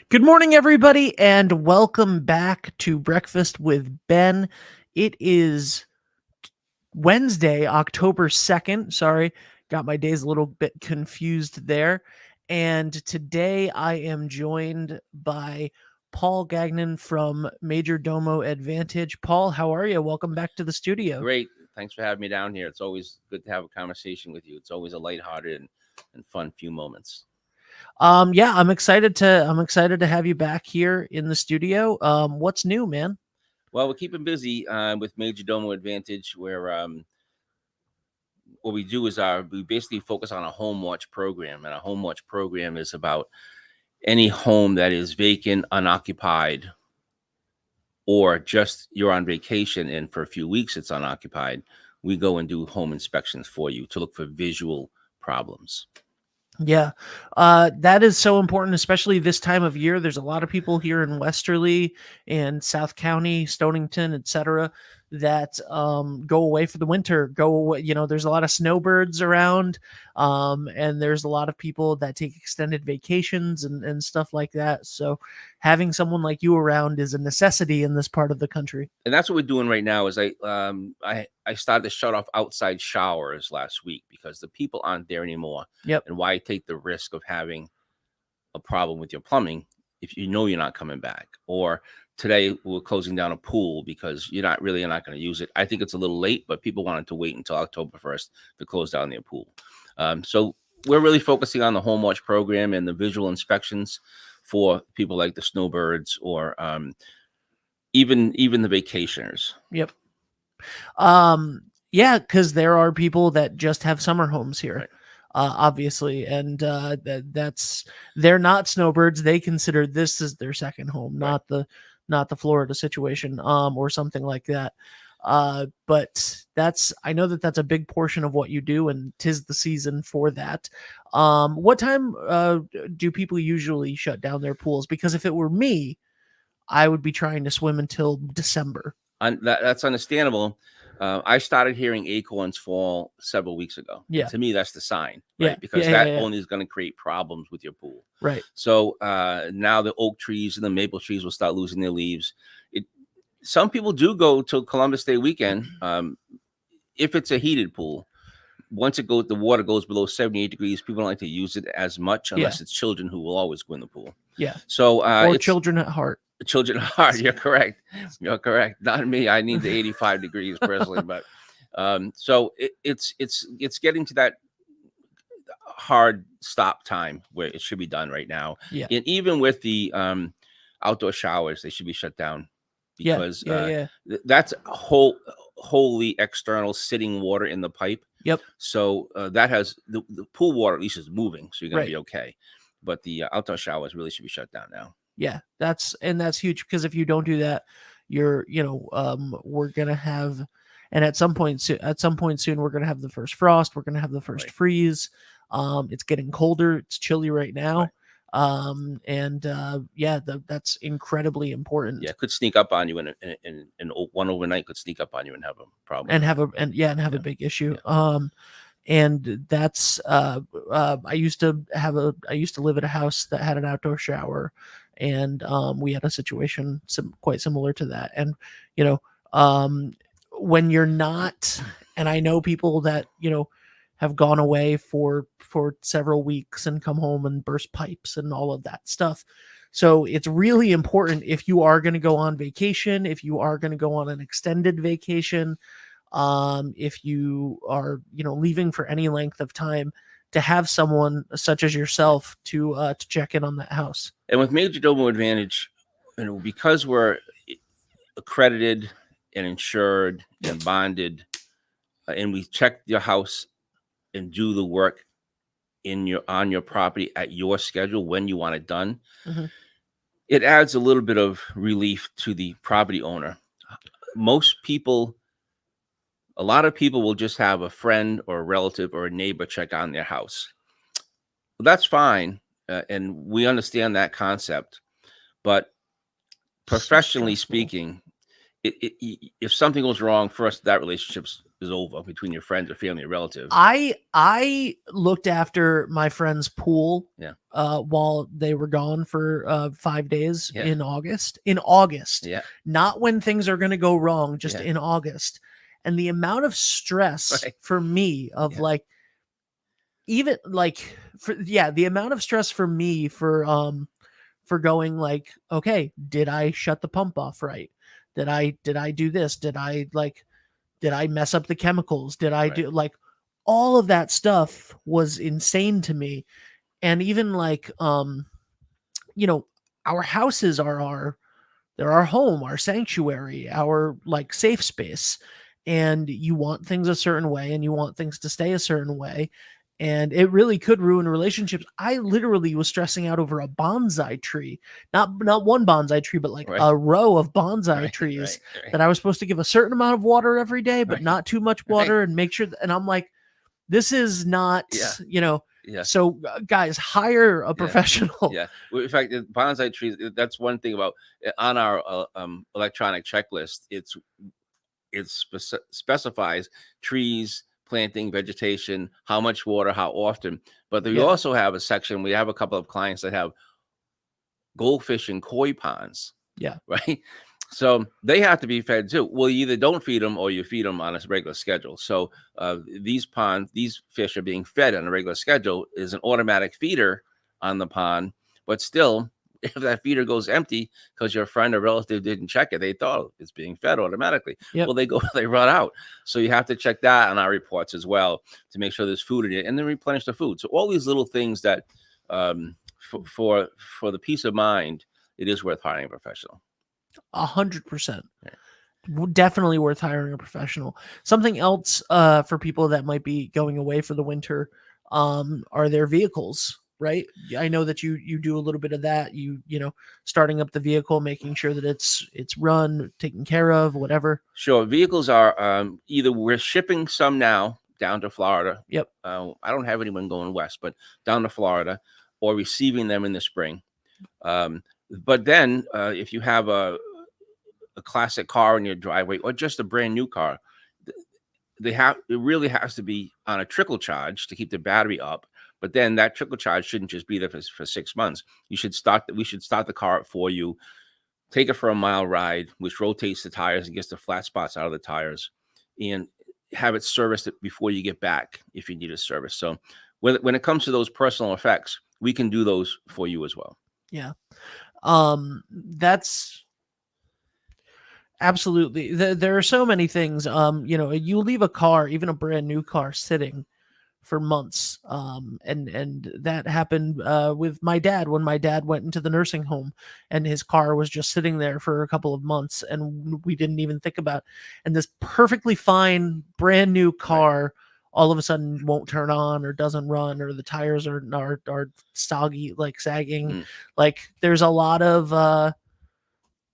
Good morning, everybody, and welcome back to Breakfast with Ben. It is Wednesday, October 2nd. Sorry, got my days a little bit confused there. And today I am joined by Paul Gagnon from Major Domo Advantage. Paul, how are you? Welcome back to the studio. Great. Thanks for having me down here. It's always good to have a conversation with you. It's always a lighthearted and fun few moments. Yeah, I'm excited to have you back here in the studio. What's new, man? Well, we're keeping busy with Major Domo Advantage, where what we do is we basically focus on a home watch program, and a home watch program is about any home that is vacant, unoccupied, or just you're on vacation and for a few weeks it's unoccupied. We go and do home inspections for you to look for visual problems. Yeah, that is so important, especially this time of year. There's a lot of people here in Westerly and South County, Stonington, etc., that go away for the winter. Go away, there's a lot of snowbirds around, and there's a lot of people that take extended vacations and stuff like that. So, having someone like you around is a necessity in this part of the country. And that's what we're doing right now. Is I started to shut off outside showers last week because the people aren't there anymore. Yep. And why take the risk of having a problem with your plumbing if you know you're not coming back? Or today we're closing down a pool because you're not going to use it. I think it's a little late, but people wanted to wait until October 1st to close down their pool. So we're really focusing on the home watch program and the visual inspections for people like the snowbirds or even the vacationers. Yep. Yeah, because there are people that just have summer homes here. Right. Obviously, and that's they're not snowbirds. They consider this as their second home, Right. not the Florida situation, or something like that. But I know that that's a big portion of what you do, and 'tis the season for that. What time do people usually shut down their pools? Because if it were me, I would be trying to swim until December. That's understandable. I started hearing acorns fall several weeks ago. Yeah. And to me, that's the sign, Yeah. right? Because that only is going to create problems with your pool. Right. So now the oak trees and the maple trees will start losing their leaves. Some people do go to Columbus Day weekend if it's a heated pool. Once the water goes below 78 degrees, people don't like to use it as much unless it's children who will always go in the pool. Yeah. So or children at heart. Children at heart. You're correct. You're correct. Not me. I need the 85 degrees personally, but so it's getting to that hard stop time where it should be done right now. Yeah. And even with the outdoor showers, they should be shut down because that's wholly external sitting water in the pipe. Yep. So that has the pool water at least is moving, so you're gonna be okay. But the outdoor showers really should be shut down now. Yeah, that's huge because if you don't do that, we're gonna have, and at some point soon, we're gonna have the first frost. We're gonna have the first freeze. It's getting colder. It's chilly right now. That's incredibly important. Yeah, it could sneak up on you, and one overnight could sneak up on you and have a problem, and have a big issue. And that's I used to live at a house that had an outdoor shower, and we had a situation quite similar to that. And when you're not, and I know people that have gone away for several weeks and come home and burst pipes and all of that stuff. So it's really important if you are going to go on vacation, if you are going to go on an extended vacation, if you are leaving for any length of time, to have someone such as yourself to check in on that house. And with Major Domo Advantage, because we're accredited and insured and bonded, and we check your house and do the work on your property at your schedule when you want it done, it adds a little bit of relief to the property owner. A lot of people will just have a friend or a relative or a neighbor check on their house. That's fine, and we understand that concept. But professionally speaking, if something goes wrong, first, that relationship's is over between your friends or family or relatives. I looked after my friend's pool Yeah. while they were gone for 5 days Yeah. in August. In August, Yeah. not when things are going to go wrong, just Yeah. in August. And the amount of stress Right. for me of Yeah. like, even like, the amount of stress for me for going like, okay, did I shut the pump off right? Did I do this? Did I mess up the chemicals? Did I Right. do like all of that stuff was insane to me. And even like you know, our houses are they're our home, our sanctuary, our like safe space. And you want things a certain way and you want things to stay a certain way. And it really could ruin relationships. I literally was stressing out over a bonsai tree, not one bonsai tree, but like Right. a row of bonsai Right. trees Right. Right. that I was supposed to give a certain amount of water every day, but Right. not too much Right. water, and make sure. And I'm like, this is not, Yeah. you know. Yeah. So, guys, hire a Yeah. professional. Yeah. Well, in fact, the bonsai trees. That's one thing about on our electronic checklist. Specifies trees, planting, vegetation, how much water, how often. But we Yeah. also have a section. We have a couple of clients that have goldfish and koi ponds, Yeah. right? So they have to be fed too. Well, you either don't feed them or you feed them on a regular schedule. So these fish are being fed on a regular schedule. Is an automatic feeder on the pond, but still, if that feeder goes empty because your friend or relative didn't check it, they thought it's being fed automatically. Yep. Well, they run out. So you have to check that on our reports as well to make sure there's food in it, and then replenish the food. So all these little things that for the peace of mind, it is worth hiring a professional. 100%. Yeah. Definitely worth hiring a professional. Something else for people that might be going away for the winter are their vehicles, right? I know that you do a little bit of that. Starting up the vehicle, making sure that it's run, taken care of, whatever. Sure. Vehicles are either we're shipping some now down to Florida. Yep. I don't have anyone going west, but down to Florida, or receiving them in the spring. But then if you have a classic car in your driveway or just a brand new car, it really has to be on a trickle charge to keep the battery up. But then that trickle charge shouldn't just be there for 6 months. We should start the car up for you, take it for a mile ride, which rotates the tires and gets the flat spots out of the tires, and have it serviced before you get back if you need a service. So when it comes to those personal effects, we can do those for you as well. Yeah. That's absolutely. There are so many things. You leave a car, even a brand new car, sitting for months. And that happened with my dad when my dad went into the nursing home, and his car was just sitting there for a couple of months, and we didn't even think about. And this perfectly fine brand new car all of a sudden won't turn on or doesn't run, or the tires are soggy, like sagging. Mm. Like there's a lot of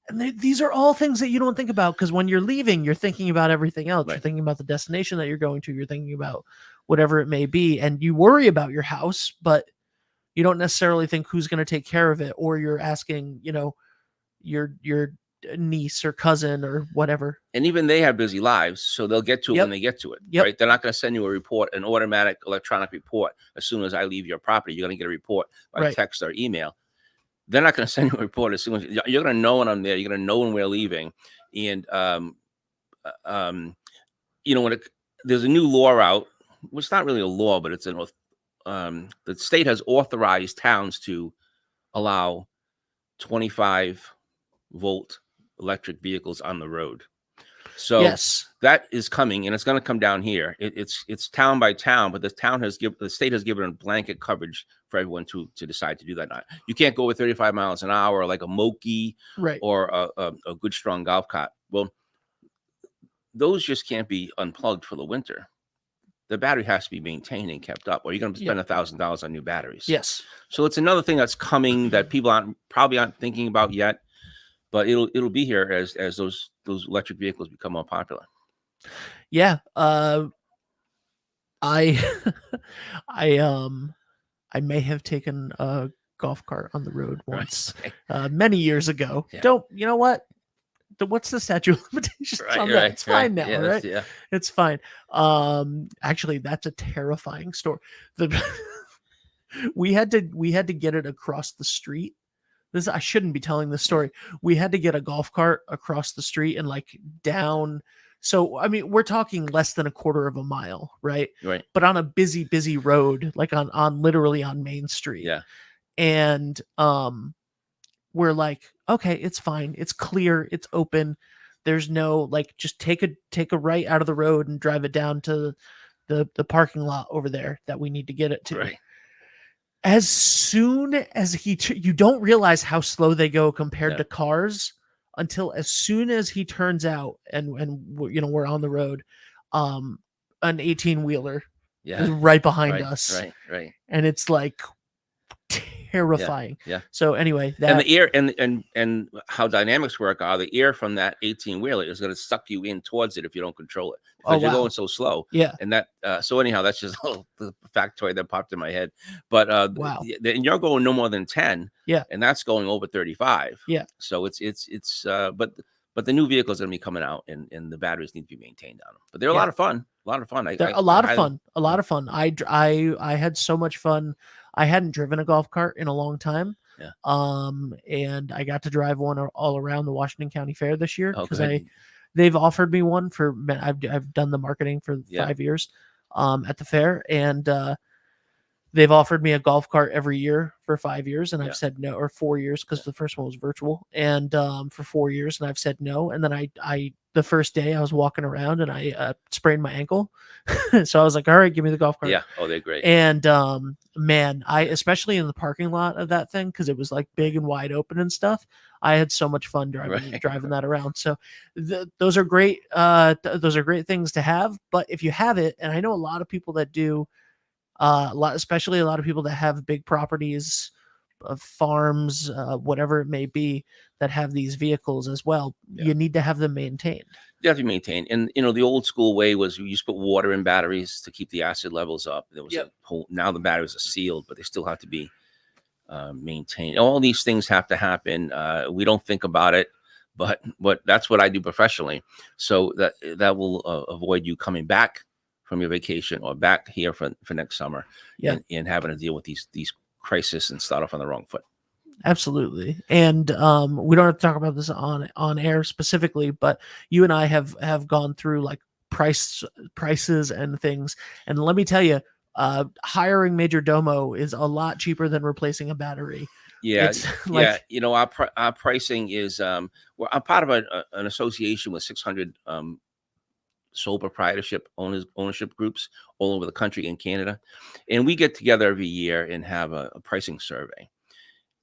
and these are all things that you don't think about, because when you're leaving, you're thinking about everything else. You're Right. thinking about the destination that you're going to. You're thinking about whatever it may be, and you worry about your house, but you don't necessarily think who's going to take care of it, or you're asking, your niece or cousin or whatever. And even they have busy lives, so they'll get to it when Yep. they get to it. Yep. Right? They're not going to send you a report, an automatic electronic report, as soon as I leave your property. You're going to get a report by Right. text or email. They're not going to send you a report as soon as you're going to know when I'm there. You're going to know when we're leaving. And when there's a new law out, well, it's not really a law, but it's the state has authorized towns to allow 25-volt electric vehicles on the road. So Yes. that is coming, and it's going to come down here. It's town by town, but the state has given a blanket coverage for everyone to decide to do that. You can't go with 35 miles an hour like a Moki Right. or a good strong golf cart. Well, those just can't be unplugged for the winter. The battery has to be maintained and kept up, or you're going to spend $1,000 on new batteries. Yes. So it's another thing that's coming that people probably aren't thinking about yet, but it'll be here as those electric vehicles become more popular. Yeah. I I may have taken a golf cart on the road once, Right. many years ago. Yeah. You know what? what's the statute of limitations Right, on that? right, It's right. fine now, Yeah, that's right? yeah. It's fine. Actually, that's a terrifying story. The we had to get it across the street. This I shouldn't be telling this story. We had to get a golf cart across the street and like down. So I mean, we're talking less than a quarter of a mile, right? Right. But on a busy road, like on literally on Main Street. Yeah. And we're like, okay, it's fine. It's clear, it's open. There's no like just take a right out of the road and drive it down to the parking lot over there that we need to get it to. Right. As soon as you don't realize how slow they go compared Yeah. to cars until as soon as he turns out and we're on the road, an 18 wheeler is Yeah. right behind Right. us, Right. Right. and it's like Yeah. terrifying. Yeah. So anyway, And that the air and how dynamics work are the air from that 18 wheeler is going to suck you in towards it if you don't control it oh because you're wow, going so slow. yeah, And that so anyhow, that's just a little the factoid that popped in my head. But wow, and you're going no more than 10, yeah, and that's going over 35. yeah, So it's but the new vehicles are going to be coming out, and the batteries need to be maintained on them. But they're a yeah. lot of fun. A lot of fun. They're a I lot of highly fun. A lot of fun. I had so much fun. I hadn't driven a golf cart in a long time. yeah. And I got to drive one all around the Washington County Fair this year Oh, because good. they've offered me one for I've done the marketing for Yeah. 5 years at the fair, and they've offered me a golf cart every year for 5 years, and Yeah. I've said no, or 4 years because the first one was virtual, and for 4 years, and I've said no. And then I the first day I was walking around and I sprained my ankle, so I was like, all right, give me the golf cart. Yeah. Oh, they're great. And man, I especially in the parking lot of that thing because it was like big and wide open and stuff. I had so much fun Right. driving that around. So those are great. Those are great things to have. But if you have it, and I know a lot of people that do, especially a lot of people that have big properties, farms, whatever it may be, that have these vehicles as well. Yeah. You need to have them maintained. They have to be maintained. And the old school way was we used to put water in batteries to keep the acid levels up. There was Yep. a whole now the batteries are sealed, but they still have to be maintained. All these things have to happen. We don't think about it, but that's what I do professionally. So that will avoid you coming back from your vacation or back here for next summer, Yeah. and having to deal with these crises and start off on the wrong foot. Absolutely. And we don't have to talk about this on air specifically, but you and I have gone through like prices and things. And let me tell you, hiring Major Domo is a lot cheaper than replacing a battery. Yeah, It's yeah. like Our pricing is well, I'm part of an association with 600 sole proprietorship ownership groups all over the country and Canada, and we get together every year and have a pricing survey.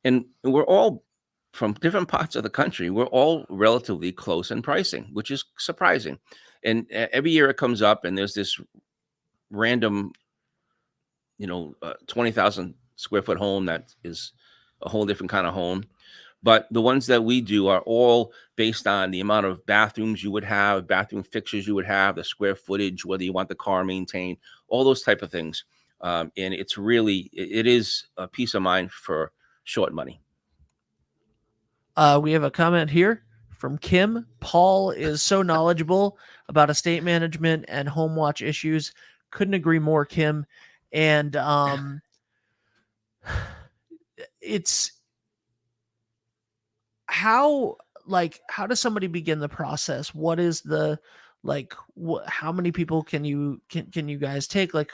And we're all from different parts of the country. We're all relatively close in pricing, which is surprising. And every year it comes up, and there's this random, 20,000 square foot home that is a whole different kind of home. But the ones that we do are all based on the amount of bathrooms you would have, bathroom fixtures you would have, the square footage, whether you want the car maintained, all those type of things. And it's really, it is a peace of mind for short money. we have a comment here from Kim. Paul is so knowledgeable about estate management and home watch issues. Couldn't agree more, Kim. And it's how how does somebody begin the process? What is the how many people can you guys take? Like,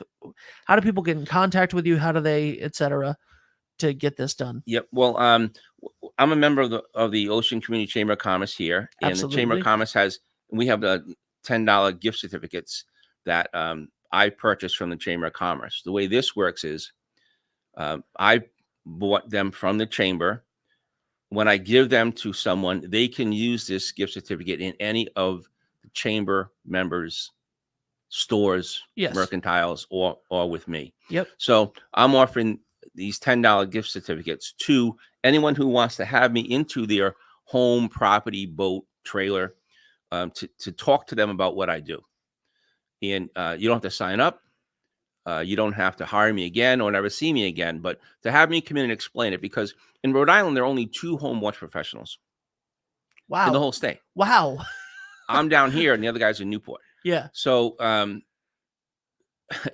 how do people get in contact with you? How do they, etc., to get this done? Yep. Well, I'm a member of the Ocean Community Chamber of Commerce here, and the Chamber of Absolutely. Commerce we have the $10 gift certificates that I purchased from the Chamber of Commerce. The way this works is I bought them from the chamber. When I give them to someone, they can use this gift certificate in any of the chamber members' stores, Yes. mercantiles, or with me. Yep. So I'm offering these $10 gift certificates to anyone who wants to have me into their home, property, boat, trailer, to talk to them about what I do. And you don't have to sign up. You don't have to hire me again or never see me again, but to have me come in and explain it, because in Rhode Island, there are only 2 home watch professionals. in the Wow. whole state. Wow. I'm down here, and the other guy's in Newport. Yeah. So,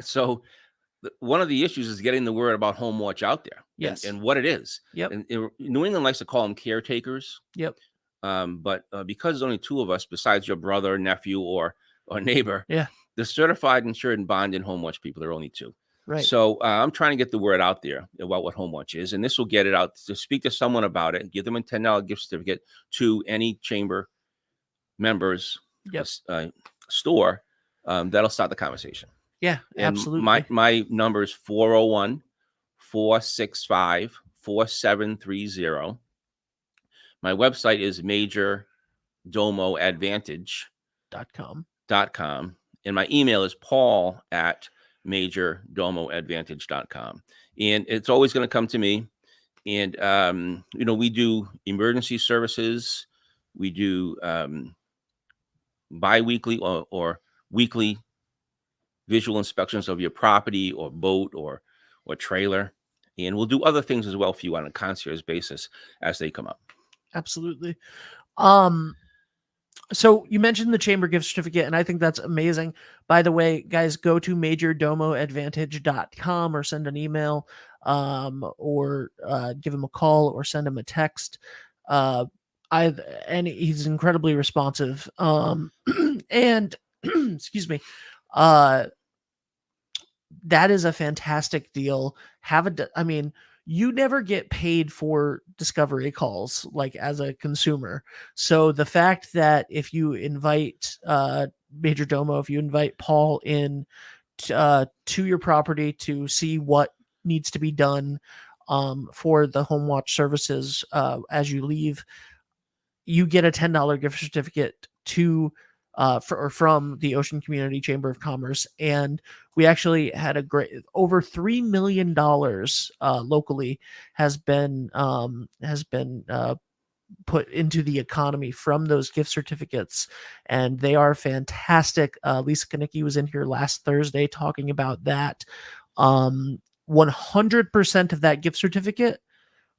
so one of the issues is getting the word about home watch out there Yes. and what it is. Yep. And New England likes to call them caretakers. Yep. But because there's only two of us, besides your brother, nephew, or neighbor, Yeah. the certified, insured, and bonded home watch people, there are only two. Right. So I'm trying to get the word out there about what home watch is, and this will get it out. To speak to someone about it, give them a $10 gift certificate to any chamber members Yep. store. That'll start the conversation. Yeah, And absolutely. my number is 401-465-4730. My website is majordomoadvantage.com. .com. And my email is paul@majordomoadvantage.com. And it's always going to come to me. And, we do emergency services. We do bi-weekly or weekly visual inspections of your property or boat or trailer. And we'll do other things as well for you on a concierge basis as they come up. Absolutely. So you mentioned the chamber gift certificate, and I think that's amazing. By the way, guys, go to majordomoadvantage.com or send an email, or give him a call or send him a text. And he's incredibly responsive. And excuse me, uh, that is a fantastic deal. I mean, you never get paid for discovery calls like as a consumer. So the fact that if you invite Major Domo, if you invite Paul in to your property to see what needs to be done for the home watch services as you leave, you get a $10 gift certificate to from the Ocean Community Chamber of Commerce. And we actually had a great over $3 million locally has been put into the economy from those gift certificates, and they are fantastic. Lisa Kanicki was in here last Thursday talking about that. 100% of that gift certificate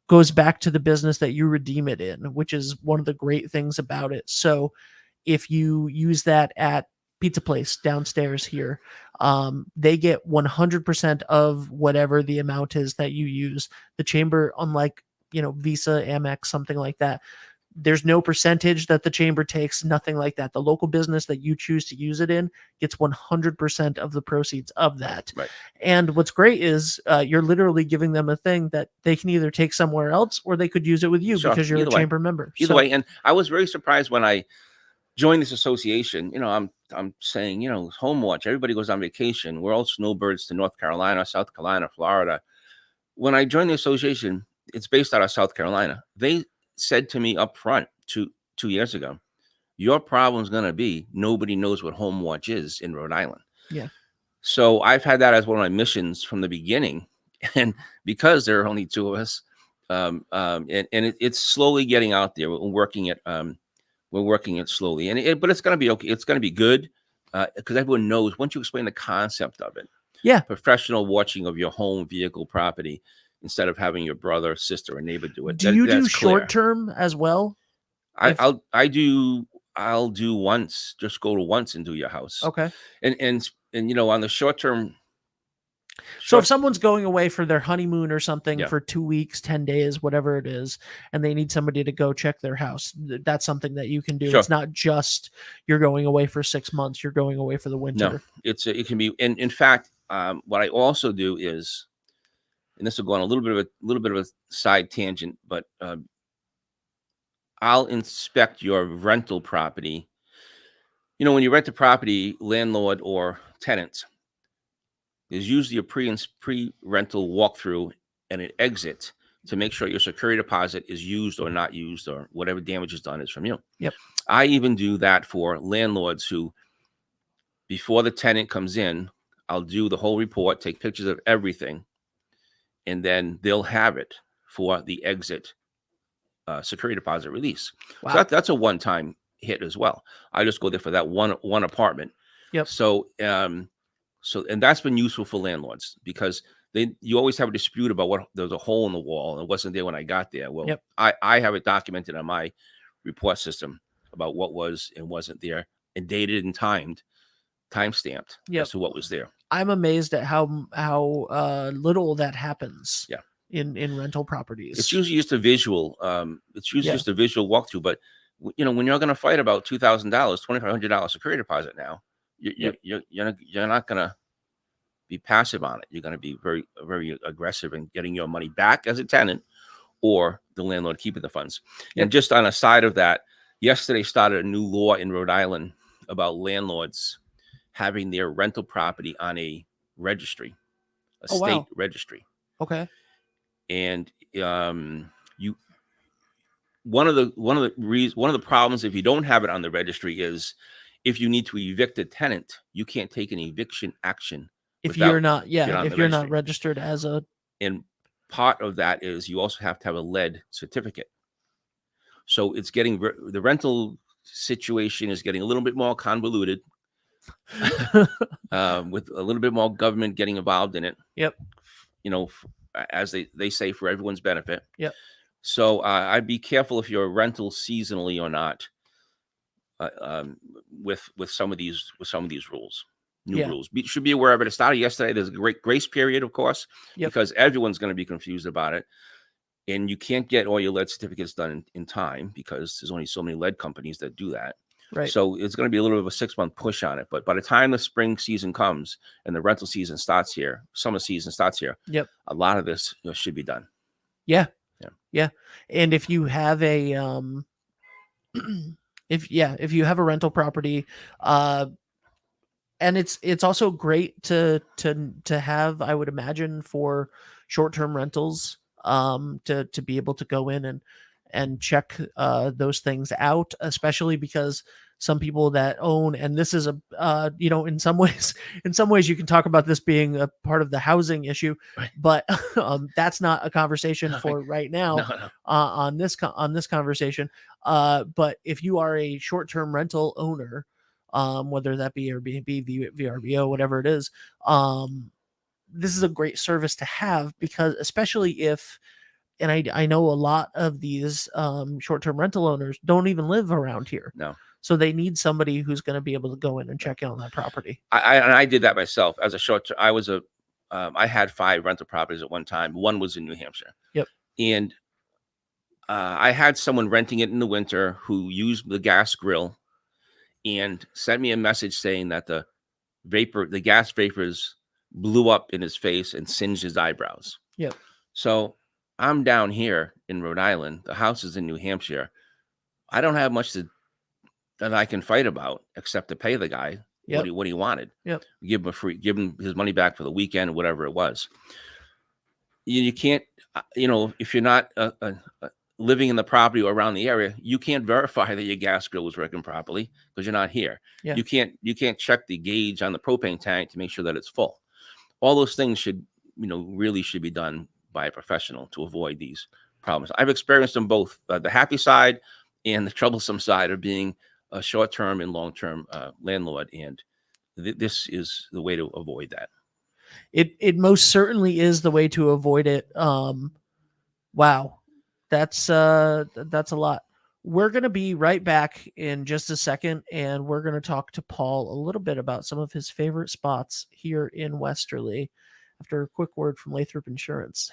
goes back to the business that you redeem it in, which is one of the great things about it. So if you use that at Pizza Place downstairs here, they get 100% of whatever the amount is that you use. The chamber, unlike Visa, Amex, something like that, there's no percentage that the chamber takes, nothing like that. The local business that you choose to use it in gets 100% of the proceeds of that. Right. And what's great is you're literally giving them a thing that they can either take somewhere else or they could use it with you because you're a chamber member. Either way. And I was very surprised when I joined this association. I'm saying, home watch, everybody goes on vacation. We're all snowbirds to North Carolina, South Carolina, Florida. When I joined the association, it's based out of South Carolina. They said to me up front 2 years ago, your problem is going to be nobody knows what home watch is in Rhode Island. Yeah. So I've had that as one of my missions from the beginning. And because there are only two of us, it's slowly getting out there. We're working it slowly, but it's going to be okay. It's going to be good because everyone knows once you explain the concept of it. Yeah. Professional watching of your home vehicle property instead of having your brother, sister, or neighbor do it. Do you do short term as well? I'll do once. Just go to once and do your house. Okay. And on the short term. So if someone's going away for their honeymoon or something for 2 weeks, 10 days, whatever it is, and they need somebody to go check their house, that's something that you can do. Sure. It's not just you're going away for 6 months, you're going away for the winter. No, it can be. And in fact, what I also do is, and this will go on a little bit of a side tangent, but I'll inspect your rental property. When you rent a property, landlord or tenants, there's usually a pre-rental walkthrough and an exit to make sure your security deposit is used or not used, or whatever damage is done is from you. Yep. I even do that for landlords who, before the tenant comes in, I'll do the whole report, take pictures of everything, and then they'll have it for the exit security deposit release. Wow. So that's a one-time hit as well. I just go there for that one apartment. Yep. So and that's been useful for landlords because you always have a dispute about there's a hole in the wall and it wasn't there when I got there. Well, yep. I have it documented on my report system about what was and wasn't there, and dated and time stamped Yep. as to what was there. I'm amazed at how little that happens. Yeah. In rental It's properties. usually just a visual. It's usually Yeah. just a visual walkthrough. But when you're going to fight about $2,000, $2,500 security deposit now, Yep. you're not going to be passive on it. You're going to be very, very aggressive in getting your money back as a tenant, or the landlord keeping the funds. Yep. And just on a side of that, yesterday started a new law in Rhode Island about landlords having their rental property on a registry, a Oh, state wow. registry. Okay. And one of the problems if you don't have it on the registry is if you need to evict a tenant, you can't take an eviction action if you're not registry. registered as a. And part of that is you also have to have a lead certificate. So it's getting the rental situation is getting a little bit more convoluted, with a little bit more government getting involved in it. Yep. As they say, for everyone's benefit. Yep. So I'd be careful if you're rental seasonally or not, with some of these rules. New rules. Should be aware of it. It started yesterday. There's a great grace period, of course, because everyone's going to be confused about it. And you can't get all your lead certificates done in time because there's only so many lead companies that do that. Right. So it's going to be a little bit of a 6-month push on it. But by the time the spring season comes and the rental season starts here, summer season starts here, a lot of this should be done. Yeah. And if you have a if you have a rental property, and it's also great to have, I would imagine, for short-term rentals, to be able to go in and check those things out, especially because some people that own, and this is in some ways you can talk about this being a part of the housing issue, right, but that's not a conversation for right now. No. On this conversation. But if you are a short-term rental owner, whether that be Airbnb, VRBO, whatever it is, this is a great service to have, because especially if, and I know a lot of these short-term rental owners don't even live around here. No. So they need somebody who's going to be able to go in and check in on that property. I did that myself as a short-term. I had 5 rental properties at one time. One was in New Hampshire. Yep. And I had someone renting it in the winter who used the gas grill and sent me a message saying that the gas vapors blew up in his face and singed his eyebrows. Yep. So I'm down here in Rhode Island. The house is in New Hampshire. I don't have much that I can fight about except to pay the guy what he wanted. Yep. Give him his money back for the weekend, whatever it was. You can't, if you're not living in the property or around the area, you can't verify that your gas grill was working properly because you're not here. Yeah. You can't check the gauge on the propane tank to make sure that it's full. All those things should be done by a professional to avoid these problems. I've experienced them both, the happy side and the troublesome side of being a short-term and long-term landlord, and this is the way to avoid that. It most certainly is the way to avoid it. Wow, that's a lot. We're going to be right back in just a second, and we're going to talk to Paul a little bit about some of his favorite spots here in Westerly after a quick word from Lathrop Insurance.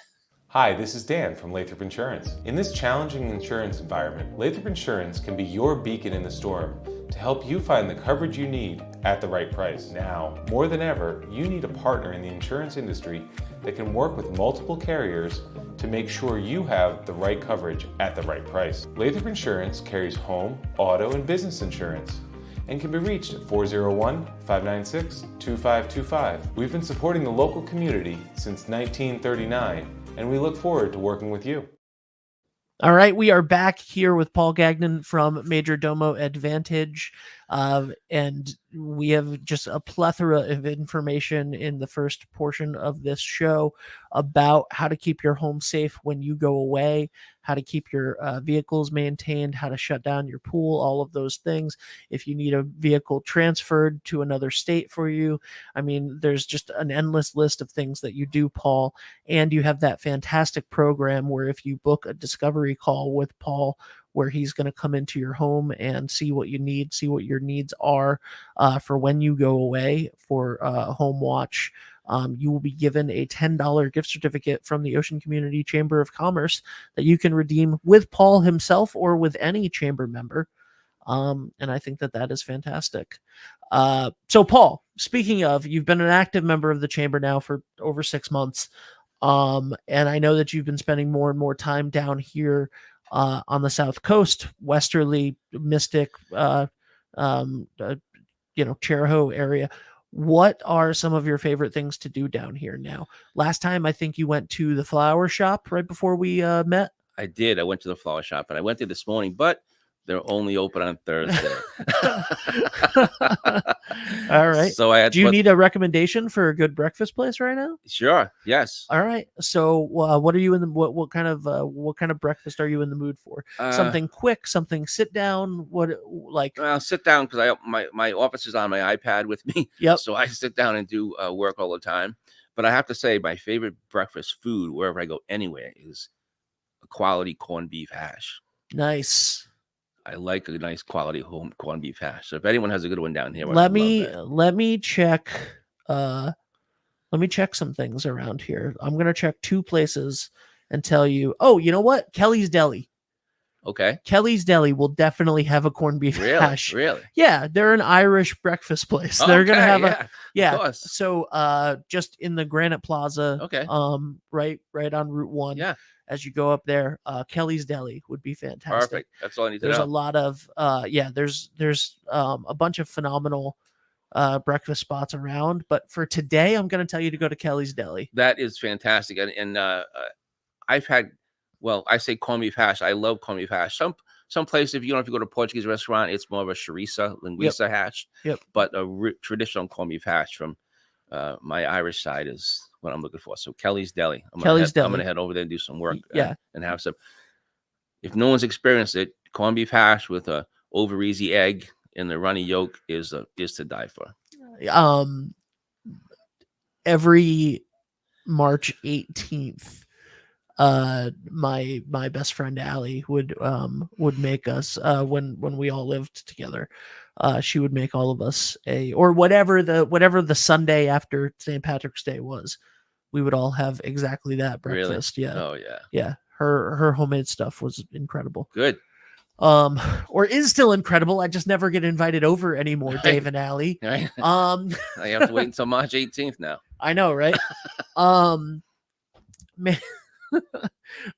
Hi, this is Dan from Lathrop Insurance. In this challenging insurance environment, Lathrop Insurance can be your beacon in the storm to help you find the coverage you need at the right price. Now, more than ever, you need a partner in the insurance industry that can work with multiple carriers to make sure you have the right coverage at the right price. Lathrop Insurance carries home, auto, and business insurance and can be reached at 401-596-2525. We've been supporting the local community since 1939, and we look forward to working with you. All right, we are back here with Paul Gagnon from Major Domo Advantage, and we have just a plethora of information in the first portion of this show about how to keep your home safe when you go away, how to keep your vehicles maintained, how to shut down your pool, all of those things. If you need a vehicle transferred to another state for you, I mean, there's just an endless list of things that you do, Paul. And you have that fantastic program where if you book a discovery call with Paul, where he's going to come into your home and see what you need, see what your needs are for when you go away for home watch. You will be given a $10 gift certificate from the Ocean Community Chamber of Commerce that you can redeem with Paul himself or with any chamber member. And I think that that is fantastic. So Paul, speaking of, you've been an active member of the chamber now for over 6 months. And I know that you've been spending more and more time down here on the South Coast, Westerly, Mystic, Cheraho area. What are some of your favorite things to do down here now? Last time, I think you went to the flower shop right before we met. I did. I went to the flower shop, and I went there this morning, but they're only open on Thursday. All right. So I had. Do you need a recommendation for a good breakfast place right now? Sure. Yes. All right. So, what are you in the what kind of breakfast are you in the mood for? Something quick, something sit down. What like? I'll sit down because my office is on my iPad with me. Yep. So I sit down and do work all the time. But I have to say, my favorite breakfast food, wherever I go anywhere, is a quality corned beef hash. Nice. I like a nice quality home corned beef hash. So if anyone has a good one down here, let me check. Let me check some things around here. I'm gonna check 2 places and tell you. Oh, you know what? Kelly's Deli. Okay. Kelly's Deli will definitely have a corned beef hash. Really? Yeah, they're an Irish breakfast place. They're gonna have Of course. So just in the Granite Plaza. Okay. Right on Route 1. Yeah. As you go up there, Kelly's Deli would be fantastic. Perfect. That's all I need to know. There's a lot of there's a bunch of phenomenal breakfast spots around, but for today I'm going to tell you to go to Kelly's Deli. That is fantastic. And I've had, well, I say corned beef hash. I love corned beef hash. Some places, if you go to a Portuguese restaurant, it's more of a chorizo, linguiça hash. Yep. But a traditional corned beef hash from my Irish side is what I'm looking for. So Kelly's Deli. I'm gonna head over there and do some work. And have some. If no one's experienced it, corned beef hash with a over easy egg and the runny yolk is to die for. Every March 18th, my best friend Allie would make us when we all lived together. She would make all of us whatever the Sunday after St. Patrick's Day was. We would all have exactly that breakfast. Really? Yeah. Oh yeah. Yeah. Her homemade stuff was incredible. Good. Or is still incredible. I just never get invited over anymore, Dave and Allie. Right. I have to wait until March 18th now. I know, right? Man,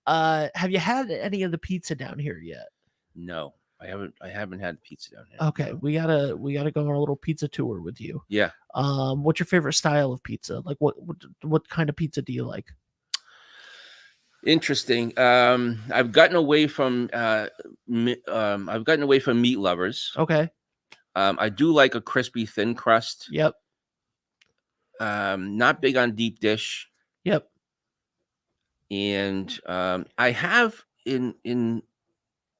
have you had any of the pizza down here yet? No, I haven't had pizza down here. Okay, no. we gotta go on a little pizza tour with you. Yeah. What's your favorite style of pizza? Like what kind of pizza do you like? Interesting. I've gotten away from meat lovers. Okay. I do like a crispy thin crust. Yep. Not big on deep dish. Yep. And I have in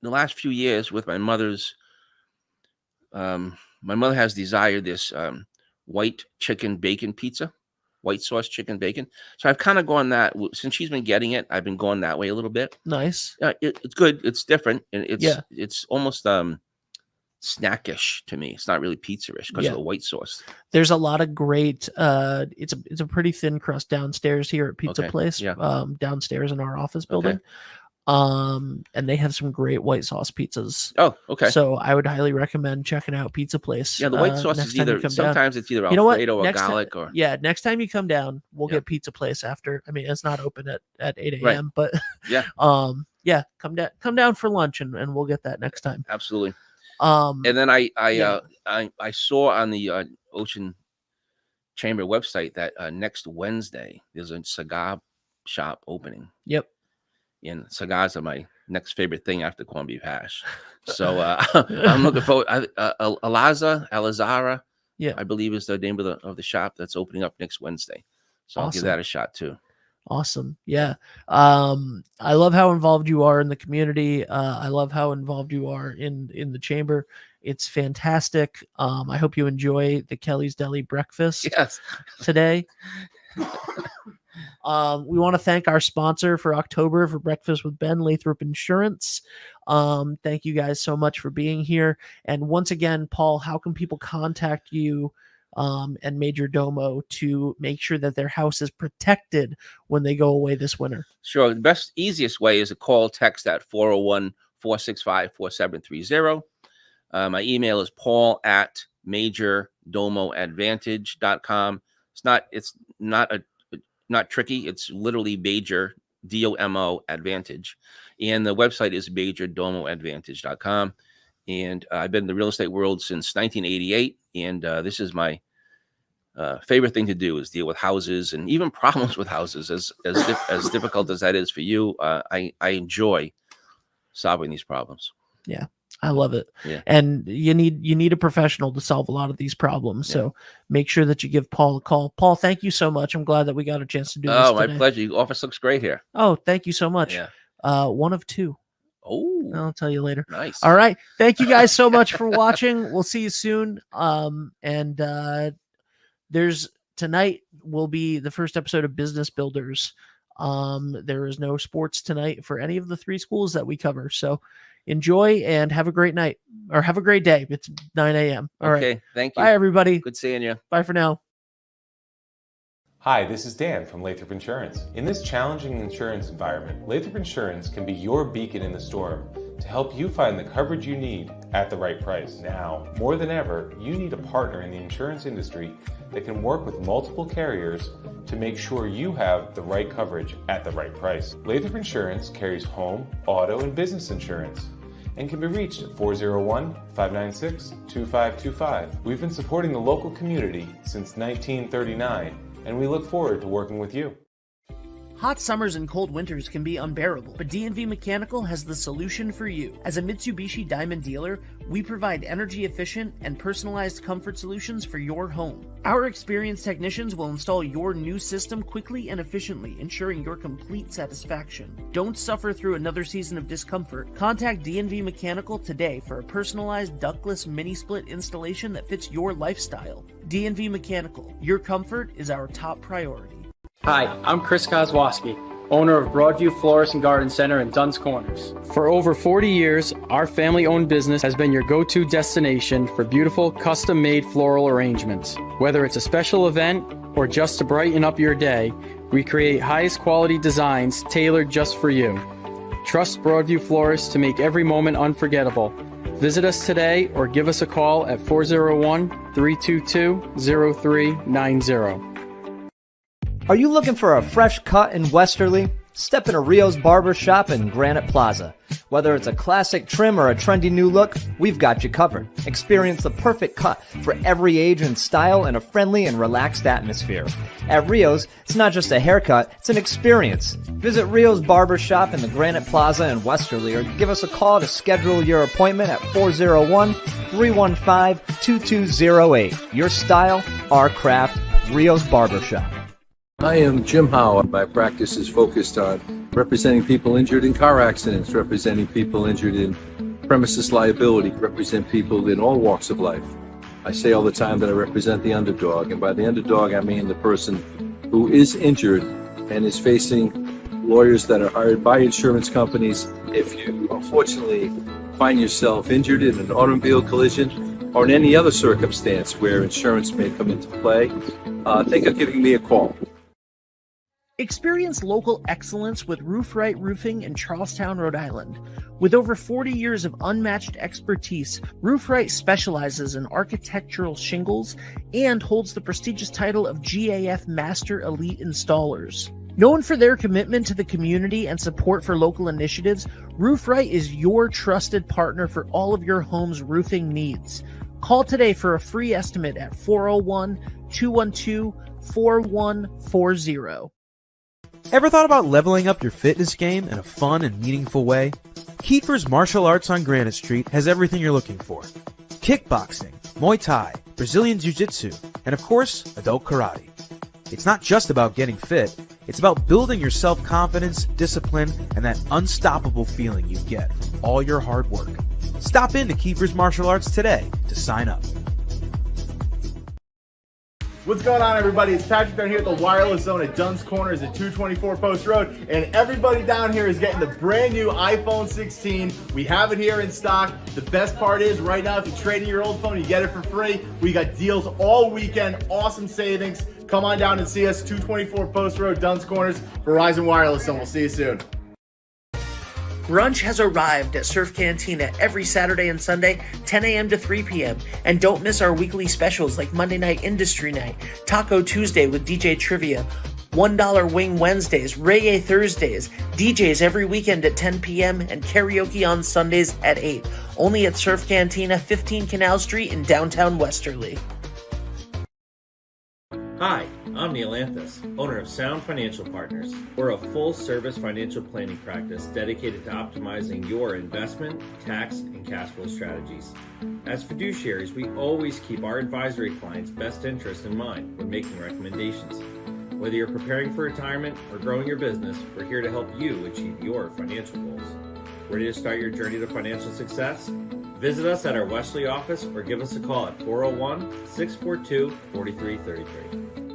the last few years with my mother's. My mother has desired this white chicken bacon pizza. White sauce chicken bacon. So I've kind of gone that since she's been getting it. I've been going that way a little bit. Nice. It's good. It's different, and it's almost snackish to me. It's not really pizza-ish because of the white sauce. There's a lot of great. It's a pretty thin crust downstairs here at Pizza Place. Yeah. Downstairs in our office building. Okay. And they have some great white sauce pizzas. Oh, okay. So I would highly recommend checking out Pizza Place. Yeah, the white sauce is sometimes it's either Alfredo or garlic or. Yeah, next time you come down, we'll get Pizza Place after. I mean, it's not open at 8 a.m. Right. But yeah, come down for lunch and we'll get that next time. Absolutely. And then I saw on the Ocean Chamber website that next Wednesday there's a cigar shop opening. Yep. And cigars are my next favorite thing after corned beef hash. So I'm looking forward. Alazara, I believe is the name of the shop that's opening up next Wednesday. So I'll give that a shot too. Awesome. Yeah. I love how involved you are in the community. I love how involved you are in the chamber. It's fantastic. I hope you enjoy the Kelly's Deli breakfast yes. today. We want to thank our sponsor for October for Breakfast with Ben, Lathrop Insurance. Thank you guys so much for being here. And once again, Paul, how can people contact you and Major Domo to make sure that their house is protected when they go away this winter? Sure. The best, easiest way is to call, text at 401-465-4730. My email is paul@majordomoadvantage.com. It's not tricky. It's literally Major, DOMO Advantage. And the website is majordomoadvantage.com. And I've been in the real estate world since 1988. And this is my favorite thing to do, is deal with houses and even problems with houses. As difficult as that is for you, I enjoy solving these problems. Yeah, I love it. Yeah. And you need a professional to solve a lot of these problems. So make sure that you give Paul a call. Paul, thank you so much. I'm glad that we got a chance to do this Oh, my today. pleasure. Your office looks great here. Oh, thank you so much. Yeah. One of two. Oh, I'll tell you later. nice. All right. Thank you guys so much for watching. We'll see you soon. Tonight will be the first episode of Business Builders. There is no sports tonight for any of the 3 schools that we cover. So enjoy and have a great night, or have a great day. It's 9 a.m. All right. Okay. Thank you. Bye, everybody. Good seeing you. Bye for now. Hi, this is Dan from Lathrop Insurance. In this challenging insurance environment, Lathrop Insurance can be your beacon in the storm to help you find the coverage you need at the right price. Now, more than ever, you need a partner in the insurance industry that can work with multiple carriers to make sure you have the right coverage at the right price. Lathrop Insurance carries home, auto, and business insurance and can be reached at 401-596-2525. We've been supporting the local community since 1939, and we look forward to working with you. Hot summers and cold winters can be unbearable, but D&V Mechanical has the solution for you. As a Mitsubishi Diamond dealer, we provide energy-efficient and personalized comfort solutions for your home. Our experienced technicians will install your new system quickly and efficiently, ensuring your complete satisfaction. Don't suffer through another season of discomfort. Contact D&V Mechanical today for a personalized ductless mini-split installation that fits your lifestyle. D&V Mechanical, your comfort is our top priority. Hi, I'm Chris Kozłowski, owner of Broadview Florist and Garden Center in Dunn's Corners. For over 40 years, our family-owned business has been your go-to destination for beautiful, custom-made floral arrangements. Whether it's a special event or just to brighten up your day, we create highest quality designs tailored just for you. Trust Broadview Florists to make every moment unforgettable. Visit us today or give us a call at 401-322-0390. Are you looking for a fresh cut in Westerly? Step into Rio's Barber Shop in Granite Plaza. Whether it's a classic trim or a trendy new look, we've got you covered. Experience the perfect cut for every age and style in a friendly and relaxed atmosphere. At Rio's, it's not just a haircut, it's an experience. Visit Rio's Barber Shop in the Granite Plaza in Westerly or give us a call to schedule your appointment at 401-315-2208. Your style, our craft, Rio's Barber Shop. I am Jim Howe. My practice is focused on representing people injured in car accidents, representing people injured in premises liability, represent people in all walks of life. I say all the time that I represent the underdog, and by the underdog I mean the person who is injured and is facing lawyers that are hired by insurance companies. If you unfortunately find yourself injured in an automobile collision or in any other circumstance where insurance may come into play, think of giving me a call. Experience local excellence with Roof Right Roofing in Charlestown, Rhode Island. With over 40 years of unmatched expertise, Roof Right specializes in architectural shingles and holds the prestigious title of GAF Master Elite Installers. Known for their commitment to the community and support for local initiatives, Roof Right is your trusted partner for all of your home's roofing needs. Call today for a free estimate at 401-212-4140. Ever thought about leveling up your fitness game in a fun and meaningful way? Kiefer's Martial Arts on Granite Street has everything you're looking for. Kickboxing, Muay Thai, Brazilian Jiu-Jitsu, and of course, adult karate. It's not just about getting fit, it's about building your self-confidence, discipline, and that unstoppable feeling you get from all your hard work. Stop in to Kiefer's Martial Arts today to sign up. What's going on, everybody? It's Patrick down here at the Wireless Zone at Dunn's Corners at 224 Post Road, and everybody down here is getting the brand new iPhone 16. We have it here in stock. The best part is right now, if you trade in your old phone, you get it for free. We got deals all weekend, awesome savings. Come on down and see us, 224 Post Road, Dunn's Corners, Verizon Wireless Zone. We'll see you soon. Brunch has arrived at Surf Cantina every Saturday and Sunday, 10 a.m. to 3 p.m. And don't miss our weekly specials like Monday Night Industry Night, Taco Tuesday with DJ Trivia, $1 Wing Wednesdays, Reggae Thursdays, DJs every weekend at 10 p.m. and karaoke on Sundays at 8. Only at Surf Cantina, 15 Canal Street in downtown Westerly. Hi, I'm Neil Anthus, owner of Sound Financial Partners. We're a full-service financial planning practice dedicated to optimizing your investment, tax, and cash flow strategies. As fiduciaries, we always keep our advisory clients' best interests in mind when making recommendations. Whether you're preparing for retirement or growing your business, we're here to help you achieve your financial goals. Ready to start your journey to financial success? Visit us at our Wesley office or give us a call at 401-642-4333.